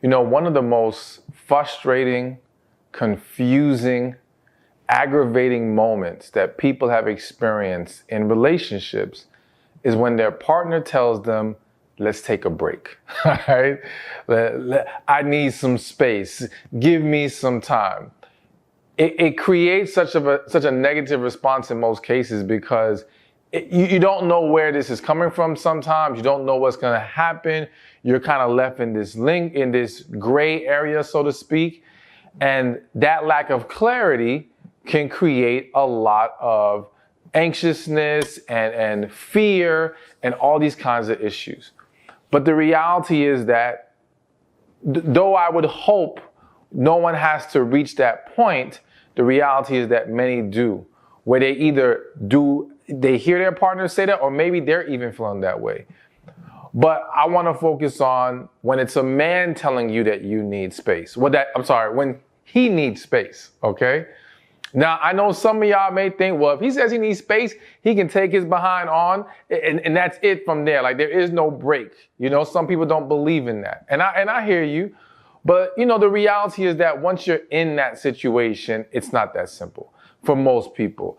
You know, one of the most frustrating, confusing, aggravating moments that people have experienced in relationships is when their partner tells them, let's take a break, all right? I need some space. Give me some time. It creates such a negative response in most cases because you don't know where this is coming from sometimes. You don't know what's going to happen. You're kind of left in this gray area, so to speak. And that lack of clarity can create a lot of anxiousness and fear and all these kinds of issues. But the reality is that though I would hope no one has to reach that point, the reality is that many do, where they they hear their partner say that, or maybe they're even feeling that way. But I want to focus on when it's a man telling you that you need space. When he needs space, okay? Now, I know some of y'all may think, well, if he says he needs space, he can take his behind on, and that's it from there. Like, there is no break. You know, some people don't believe in that. And I hear you. But, you know, the reality is that once you're in that situation, it's not that simple for most people.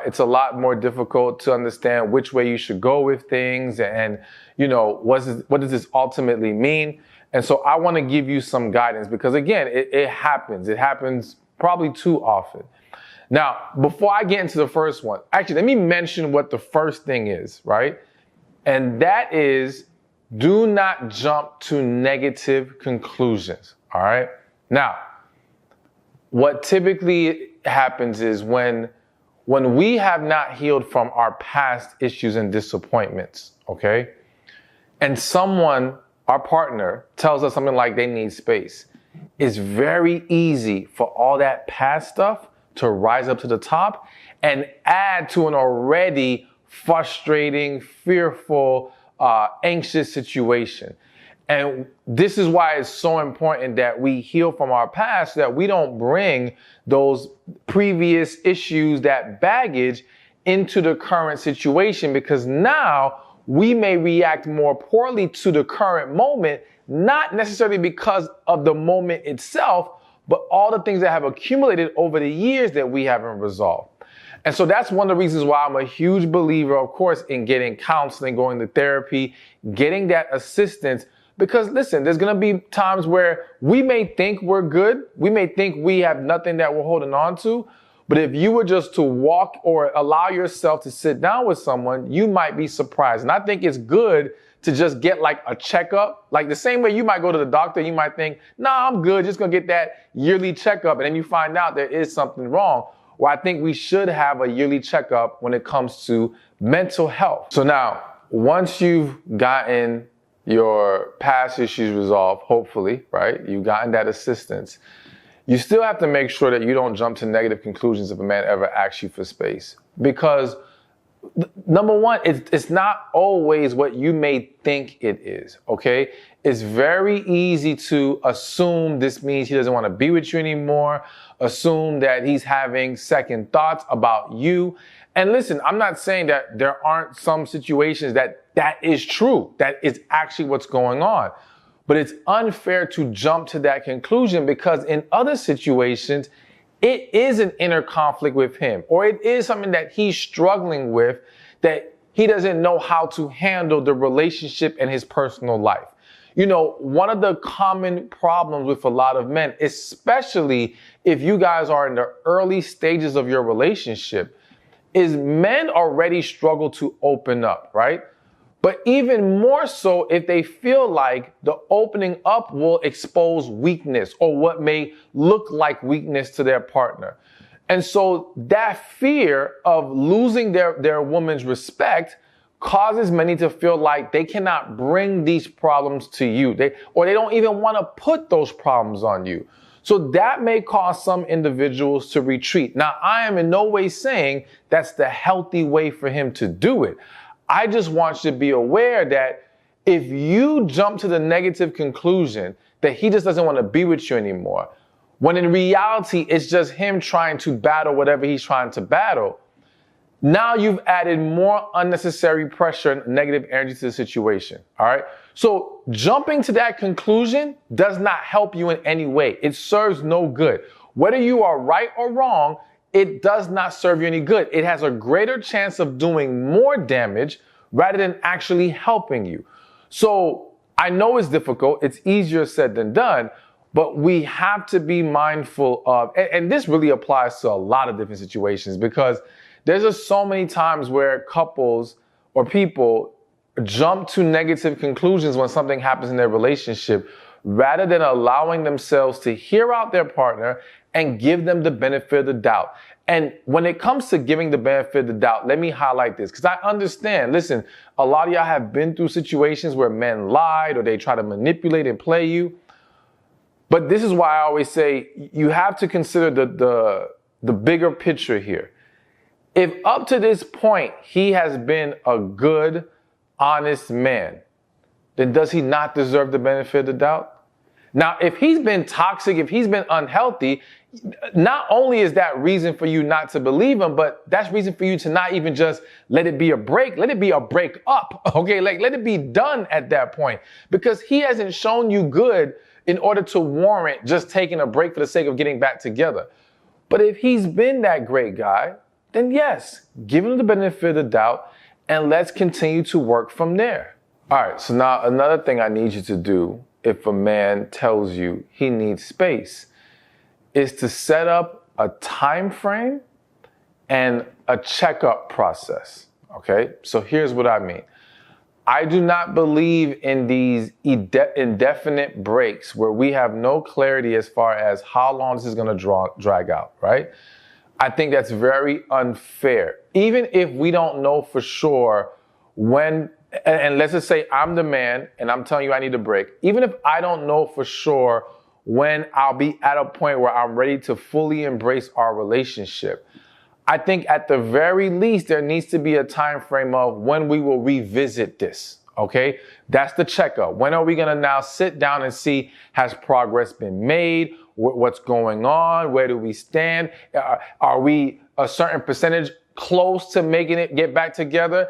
It's a lot more difficult to understand which way you should go with things and you know, what does this ultimately mean? And so I want to give you some guidance because, again, it happens. It happens probably too often. Now, before I get into the first one, actually, let me mention what the first thing is, right? And that is, do not jump to negative conclusions, all right? Now, what typically happens is when we have not healed from our past issues and disappointments, okay? And someone, our partner, tells us something like they need space, it's very easy for all that past stuff to rise up to the top and add to an already frustrating, fearful, anxious situation. And this is why it's so important that we heal from our past, so that we don't bring those previous issues, that baggage, into the current situation, because now we may react more poorly to the current moment, not necessarily because of the moment itself, but all the things that have accumulated over the years that we haven't resolved. And so that's one of the reasons why I'm a huge believer, of course, in getting counseling, going to therapy, getting that assistance. Because listen, there's going to be times where we may think we're good. We may think we have nothing that we're holding on to. But if you were just to walk or allow yourself to sit down with someone, you might be surprised. And I think it's good to just get like a checkup. Like the same way you might go to the doctor, you might think, nah, I'm good, just going to get that yearly checkup. And then you find out there is something wrong. Well, I think we should have a yearly checkup when it comes to mental health. So now, once you've gotten your past issues resolved, hopefully, right? You've gotten that assistance. You still have to make sure that you don't jump to negative conclusions if a man ever asks you for space. Because number one, it's not always what you may think it is, okay? It's very easy to assume this means he doesn't want to be with you anymore, assume that he's having second thoughts about you. And listen, I'm not saying that there aren't some situations that is true, that is actually what's going on. But it's unfair to jump to that conclusion because in other situations, it is an inner conflict with him, or it is something that he's struggling with that he doesn't know how to handle the relationship and his personal life. You know, one of the common problems with a lot of men, especially if you guys are in the early stages of your relationship, is men already struggle to open up, right? But even more so if they feel like the opening up will expose weakness or what may look like weakness to their partner. And so that fear of losing their woman's respect causes many to feel like they cannot bring these problems to you. They don't even want to put those problems on you. So that may cause some individuals to retreat. Now, I am in no way saying that's the healthy way for him to do it. I just want you to be aware that if you jump to the negative conclusion that he just doesn't want to be with you anymore, when in reality, it's just him trying to battle whatever he's trying to battle, now you've added more unnecessary pressure and negative energy to the situation, all right? So jumping to that conclusion does not help you in any way. It serves no good. Whether you are right or wrong, it does not serve you any good. It has a greater chance of doing more damage rather than actually helping you. So I know it's difficult. It's easier said than done, but we have to be mindful of, and this really applies to a lot of different situations, because there's just so many times where couples or people jump to negative conclusions when something happens in their relationship, rather than allowing themselves to hear out their partner and give them the benefit of the doubt. And when it comes to giving the benefit of the doubt, let me highlight this, because I understand, listen, a lot of y'all have been through situations where men lied or they try to manipulate and play you. But this is why I always say you have to consider the bigger picture here. If up to this point he has been a good, honest man, then does he not deserve the benefit of the doubt? Now, if he's been toxic, if he's been unhealthy, not only is that reason for you not to believe him, but that's reason for you to not even just let it be a break. Let it be a break up. Okay, like let it be done at that point, because he hasn't shown you good in order to warrant just taking a break for the sake of getting back together. But if he's been that great guy, then yes, give him the benefit of the doubt and let's continue to work from there. All right, so now another thing I need you to do if a man tells you he needs space is to set up a time frame and a checkup process, okay? So here's what I mean. I do not believe in these indefinite breaks where we have no clarity as far as how long this is gonna drag out, right? I think that's very unfair. Even if we don't know for sure when, and let's just say I'm the man and I'm telling you I need a break, even if I don't know for sure when I'll be at a point where I'm ready to fully embrace our relationship, I think at the very least there needs to be a time frame of when we will revisit this, okay? That's the checkup. When are we gonna now sit down and see, has progress been made? What's going on? Where do we stand? Are we a certain percentage close to making it get back together?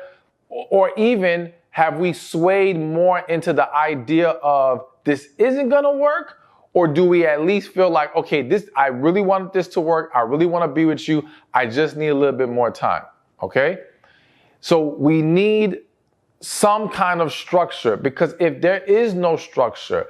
Or even have we swayed more into the idea of this isn't gonna work? Or do we at least feel like, okay, I really want this to work. I really want to be with you. I just need a little bit more time, okay? So we need some kind of structure, because if there is no structure,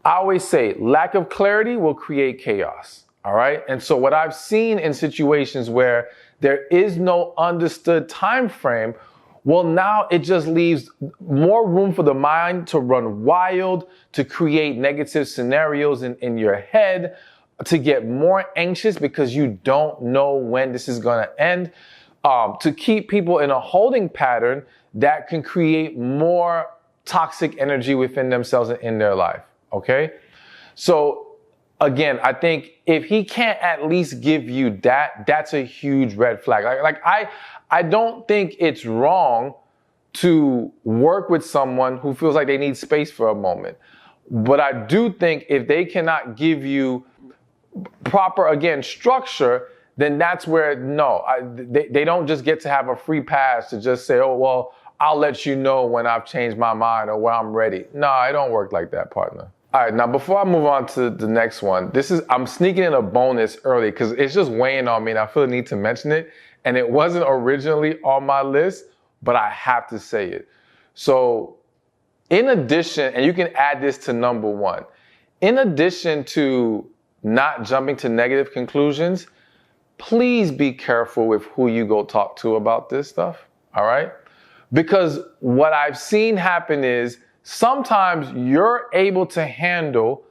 I always say lack of clarity will create chaos, all right? And so what I've seen in situations where there is no understood time frame, well, now it just leaves more room for the mind to run wild, to create negative scenarios in your head, to get more anxious because you don't know when this is going to end, to keep people in a holding pattern that can create more toxic energy within themselves and in their life, okay? So again, I think if he can't at least give you that, that's a huge red flag. I don't think it's wrong to work with someone who feels like they need space for a moment. But I do think if they cannot give you proper, again, structure, then that's where, they don't just get to have a free pass to just say, oh, well, I'll let you know when I've changed my mind or when I'm ready. No, it don't work like that, partner. All right, now before I move on to the next one, I'm sneaking in a bonus early because it's just weighing on me and I feel the need to mention it. And it wasn't originally on my list, but I have to say it. So in addition, and you can add this to number one, in addition to not jumping to negative conclusions, please be careful with who you go talk to about this stuff, all right? Because what I've seen happen is sometimes you're able to handle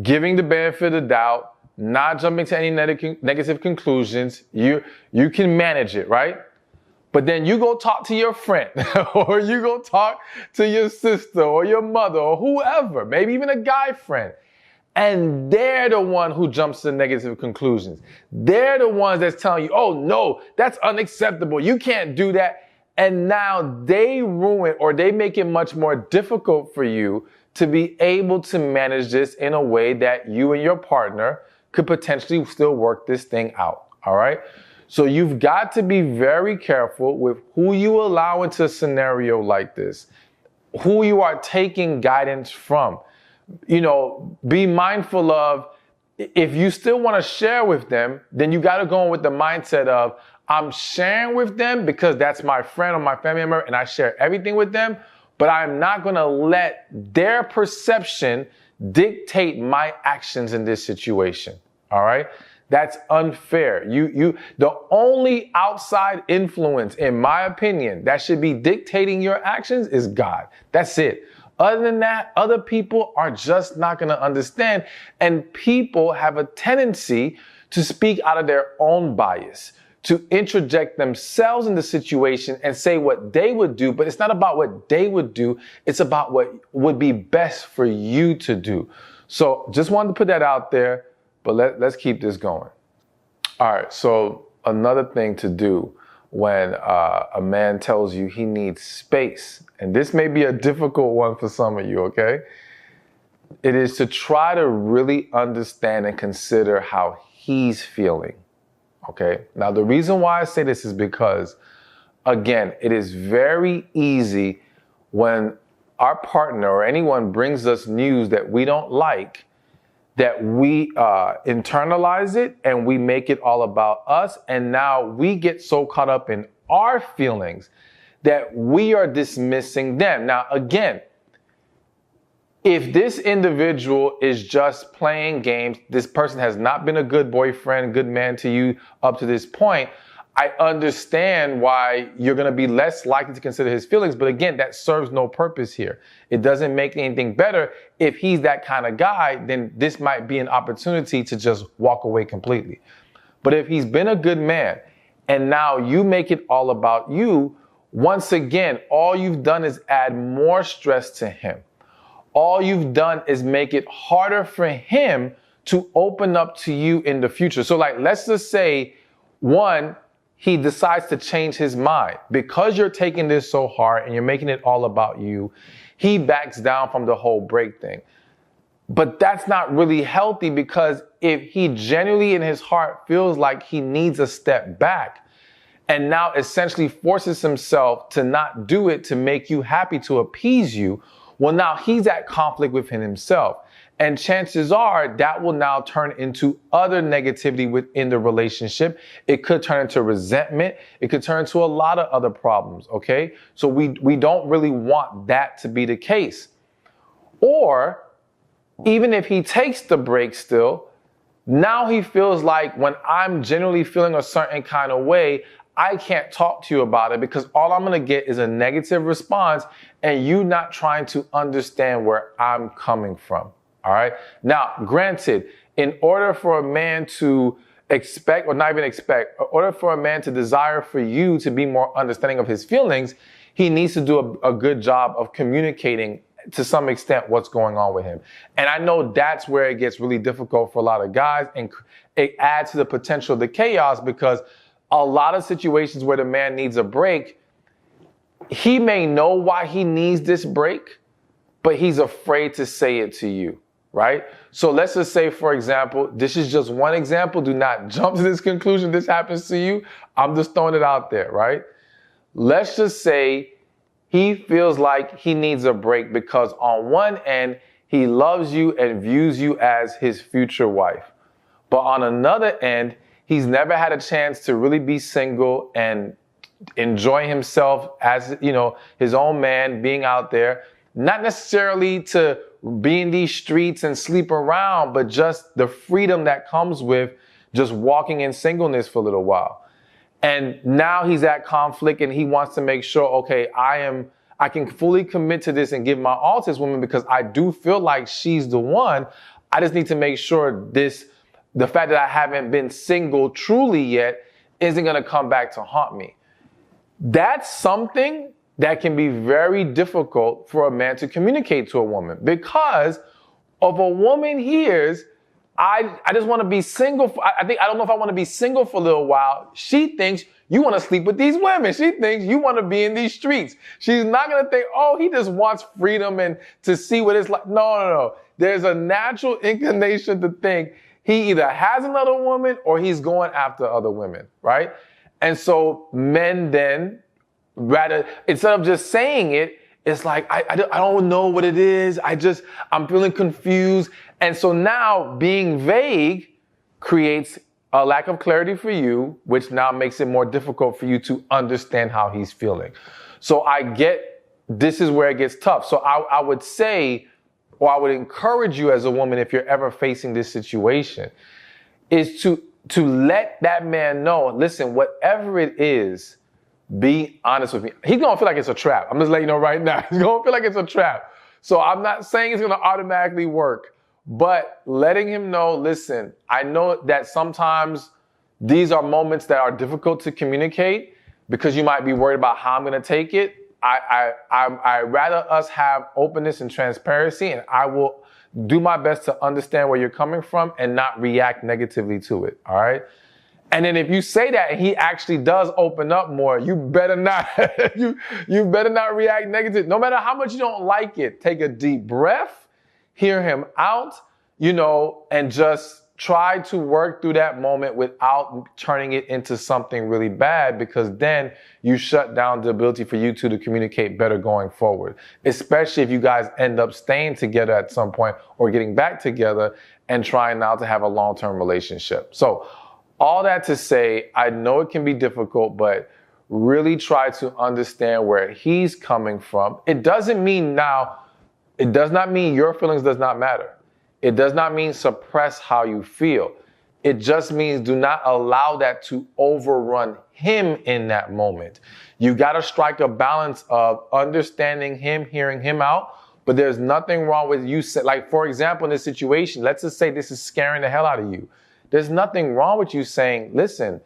giving the benefit of the doubt, not jumping to any negative conclusions. You can manage it, right? But then you go talk to your friend or you go talk to your sister or your mother or whoever, maybe even a guy friend. And they're the one who jumps to negative conclusions. They're the ones that's telling you, oh no, that's unacceptable. You can't do that. And now they ruin or they make it much more difficult for you to be able to manage this in a way that you and your partner could potentially still work this thing out, all right? So you've got to be very careful with who you allow into a scenario like this. who you are taking guidance from. Be mindful of, if you still want to share with them, then you got to go in with the mindset of, I'm sharing with them because that's my friend or my family member and I share everything with them, but I'm not going to let their perception dictate my actions in this situation. All right? That's unfair. The only outside influence, in my opinion, that should be dictating your actions is God. That's it. Other than that, other people are just not going to understand. And people have a tendency to speak out of their own bias, to interject themselves in the situation and say what they would do. But it's not about what they would do. It's about what would be best for you to do. So just wanted to put that out there, but let's keep this going. All right. So another thing to do when a man tells you he needs space, and this may be a difficult one for some of you, okay? It is to try to really understand and consider how he's feeling, okay? Now, the reason why I say this is because, again, it is very easy when our partner or anyone brings us news that we don't like, that we internalize it and we make it all about us. And now we get so caught up in our feelings that we are dismissing them. Now, again, if this individual is just playing games, this person has not been a good boyfriend, good man to you up to this point, I understand why you're going to be less likely to consider his feelings. But again, that serves no purpose here. It doesn't make anything better. If he's that kind of guy, then this might be an opportunity to just walk away completely. But if he's been a good man and now you make it all about you, once again, all you've done is add more stress to him. All you've done is make it harder for him to open up to you in the future. So let's just say, one, he decides to change his mind. Because you're taking this so hard and you're making it all about you, he backs down from the whole break thing. But that's not really healthy, because if he genuinely in his heart feels like he needs a step back and now essentially forces himself to not do it to make you happy, to appease you, well, now he's at conflict within himself. And chances are that will now turn into other negativity within the relationship. It could turn into resentment. It could turn into a lot of other problems, okay? So we don't really want that to be the case. Or even if he takes the break still, now he feels like, when I'm genuinely feeling a certain kind of way, I can't talk to you about it because all I'm going to get is a negative response and you not trying to understand where I'm coming from. All right. Now, granted, in order for a man to expect, or not even expect, in order for a man to desire for you to be more understanding of his feelings, he needs to do a good job of communicating to some extent what's going on with him. And I know that's where it gets really difficult for a lot of guys, and it adds to the potential of the chaos, because a lot of situations where the man needs a break, he may know why he needs this break, but he's afraid to say it to you. Right? So let's just say, for example, this is just one example. Do not jump to this conclusion. This happens to you. I'm just throwing it out there, right? Let's just say he feels like he needs a break because on one end, he loves you and views you as his future wife. But on another end, he's never had a chance to really be single and enjoy himself as, his own man, being out there, not necessarily to be in these streets and sleep around, but just the freedom that comes with just walking in singleness for a little while. And now he's at conflict and he wants to make sure, okay, I can fully commit to this and give my all to this woman because I do feel like she's the one. I just need to make sure the fact that I haven't been single truly yet isn't going to come back to haunt me. That's something that can be very difficult for a man to communicate to a woman, because if a woman hears, I just want to be single. I don't know if I want to be single for a little while. She thinks you want to sleep with these women. She thinks you want to be in these streets. She's not going to think, oh, he just wants freedom and to see what it's like. No. There's a natural inclination to think he either has another woman or he's going after other women, right? And so men then, rather, instead of just saying it, it's like, I don't know what it is. I'm feeling confused. And so now being vague creates a lack of clarity for you, which now makes it more difficult for you to understand how he's feeling. So I get, this is where it gets tough. So I would say, or I would encourage you as a woman, if you're ever facing this situation, is to let that man know, listen, whatever it is, be honest with me. He's gonna feel like it's a trap. I'm just letting you know right now. He's gonna feel like it's a trap. So I'm not saying it's gonna automatically work, but letting him know, listen, I know that sometimes these are moments that are difficult to communicate because you might be worried about how I'm gonna take it. I rather us have openness and transparency, and I will do my best to understand where you're coming from and not react negatively to it, all right? And then if you say that and he actually does open up more, you better not, you better not react negative. No matter how much you don't like it, take a deep breath, hear him out, and just try to work through that moment without turning it into something really bad, because then you shut down the ability for you two to communicate better going forward, especially if you guys end up staying together at some point or getting back together and trying now to have a long-term relationship. So all that to say, I know it can be difficult, but really try to understand where he's coming from. It does not mean your feelings does not matter. It does not mean suppress how you feel. It just means do not allow that to overrun him in that moment. You got to strike a balance of understanding him, hearing him out, but there's nothing wrong with you. Like, for example, in this situation, let's just say this is scaring the hell out of you. There's nothing wrong with you saying, listen,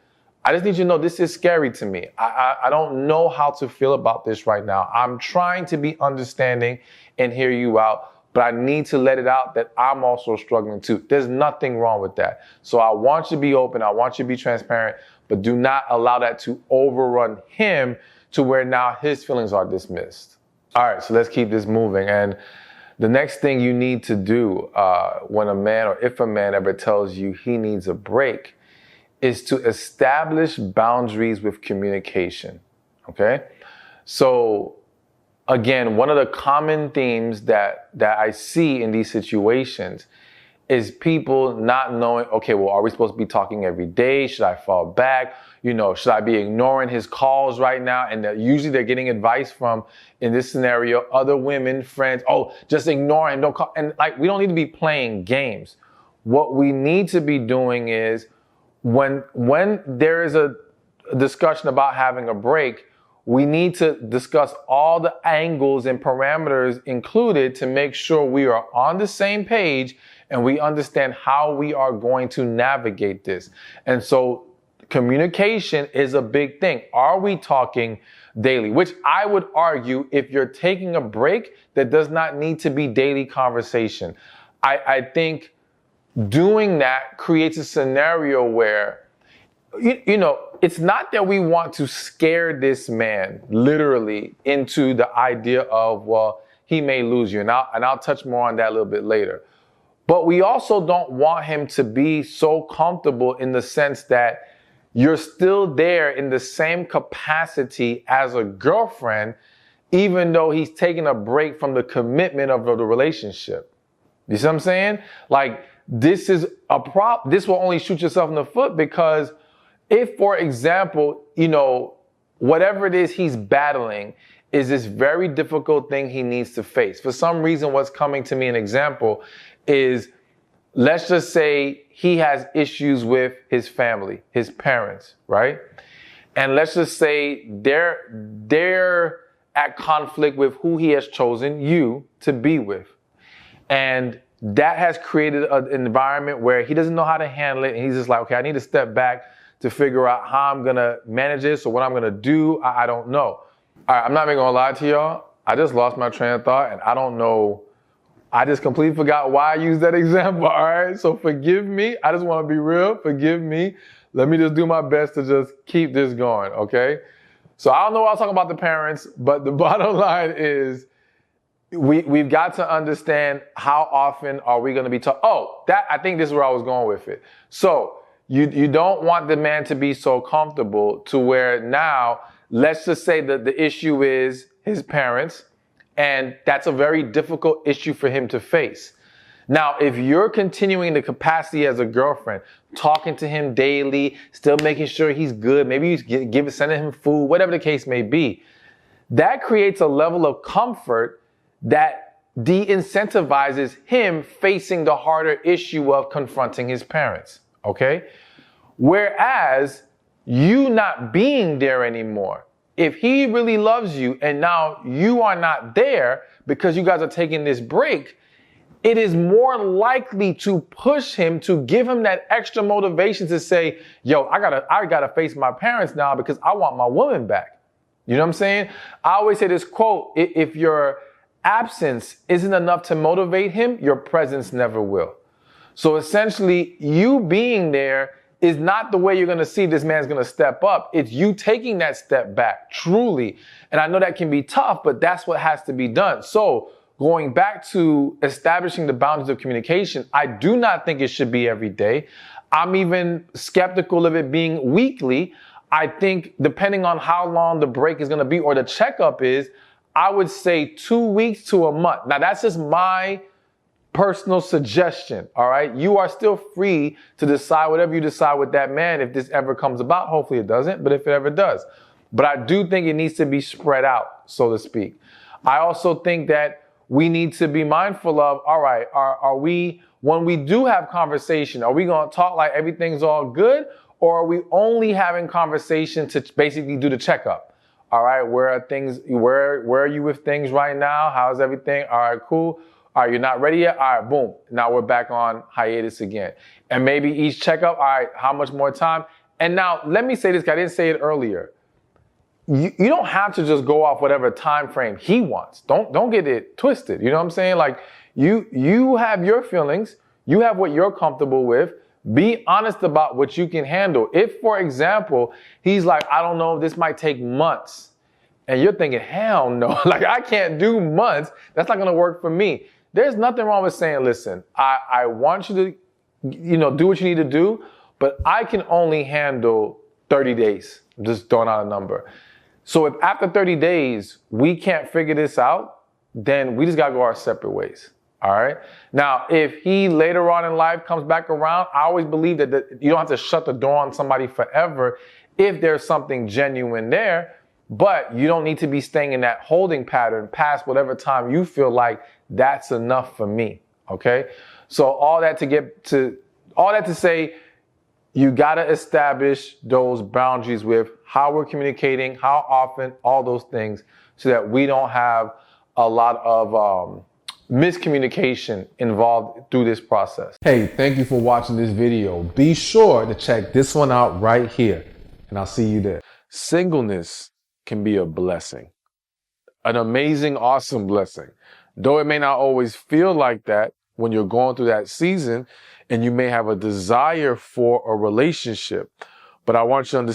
I just need you to know this is scary to me. I don't know how to feel about this right now. I'm trying to be understanding and hear you out, but I need to let it out that I'm also struggling too. There's nothing wrong with that. So I want you to be open. I want you to be transparent, but do not allow that to overrun him to where now his feelings are dismissed. All right, so let's keep this moving. And the next thing you need to do when a man, or if a man ever tells you he needs a break, is to establish boundaries with communication, okay? So again, one of the common themes that I see in these situations is people not knowing, okay, well, are we supposed to be talking every day? Should I fall back? Should I be ignoring his calls right now? And usually they're getting advice from, in this scenario, other women, friends, oh, just ignore him, don't call. And we don't need to be playing games. What we need to be doing is when there is a discussion about having a break, we need to discuss all the angles and parameters included to make sure we are on the same page and we understand how we are going to navigate this. And so communication is a big thing. Are we talking daily? Which I would argue, if you're taking a break, that does not need to be daily conversation. I think doing that creates a scenario where, it's not that we want to scare this man literally into the idea of, well, he may lose you. And I'll touch more on that a little bit later. But we also don't want him to be so comfortable in the sense that you're still there in the same capacity as a girlfriend, even though he's taking a break from the commitment of the relationship. You see what I'm saying? This is a problem. This will only shoot yourself in the foot, because if, for example, whatever it is he's battling is this very difficult thing he needs to face. For some reason, what's coming to me, an example, is, let's just say he has issues with his family, his parents, right? And let's just say they're at conflict with who he has chosen you to be with. And that has created an environment where he doesn't know how to handle it. And he's just like, okay, I need to step back to figure out how I'm going to manage this or what I'm going to do. I don't know. All right, I'm not even going to lie to y'all. I just lost my train of thought, and I don't know. I just completely forgot why I used that example, all right? So forgive me. I just want to be real. Forgive me. Let me just do my best to just keep this going, okay? So I don't know why I was talking about the parents, but the bottom line is we've got to understand how often are we going to be talking. I think this is where I was going with it. So you don't want the man to be so comfortable to where now, let's just say that the issue is his parents, And that's a very difficult issue for him to face. Now, if you're continuing the capacity as a girlfriend, talking to him daily, still making sure he's good, maybe you sending him food, whatever the case may be, that creates a level of comfort that de-incentivizes him facing the harder issue of confronting his parents, okay? Whereas you not being there anymore, if he really loves you and now you are not there because you guys are taking this break, it is more likely to push him, to give him that extra motivation to say, yo, I gotta face my parents now because I want my woman back. You know what I'm saying? I always say this quote, if your absence isn't enough to motivate him, your presence never will. So essentially, you being there is not the way you're going to see this man's going to step up. It's you taking that step back, truly. And I know that can be tough, but that's what has to be done. So going back to establishing the boundaries of communication, I do not think it should be every day. I'm even skeptical of it being weekly. I think depending on how long the break is going to be or the checkup is, I would say 2 weeks to a month. Now, that's just my personal suggestion, all right? You are still free to decide whatever you decide with that man if this ever comes about. Hopefully it doesn't, but if it ever does. But I do think it needs to be spread out, so to speak. I also think that we need to be mindful of, all right, are we, when we do have conversation, are we going to talk like everything's all good? Or are we only having conversation to basically do the checkup? All right, where are things, where are you with things right now? How's everything? All right, cool. All right, you're not ready yet? All right, boom. Now we're back on hiatus again. And maybe each checkup, all right, how much more time? And now let me say this, 'cause I didn't say it earlier. You don't have to just go off whatever time frame he wants. Don't get it twisted. You know what I'm saying? Like you have your feelings. You have what you're comfortable with. Be honest about what you can handle. If, for example, he's like, I don't know, this might take months. And you're thinking, hell no, like I can't do months. That's not going to work for me. There's nothing wrong with saying, listen, I want you to, do what you need to do, but I can only handle 30 days. I'm just throwing out a number. So if after 30 days, we can't figure this out, then we just got to go our separate ways. All right. Now, if he later on in life comes back around, I always believe that you don't have to shut the door on somebody forever if there's something genuine there, but you don't need to be staying in that holding pattern past whatever time you feel like that's enough for me. OK, so all that to say, you got to establish those boundaries with how we're communicating, how often, all those things, so that we don't have a lot of miscommunication involved through this process. Hey, thank you for watching this video. Be sure to check this one out right here, and I'll see you there. Singleness can be a blessing, an amazing, awesome blessing. Though it may not always feel like that when you're going through that season and you may have a desire for a relationship, but I want you to understand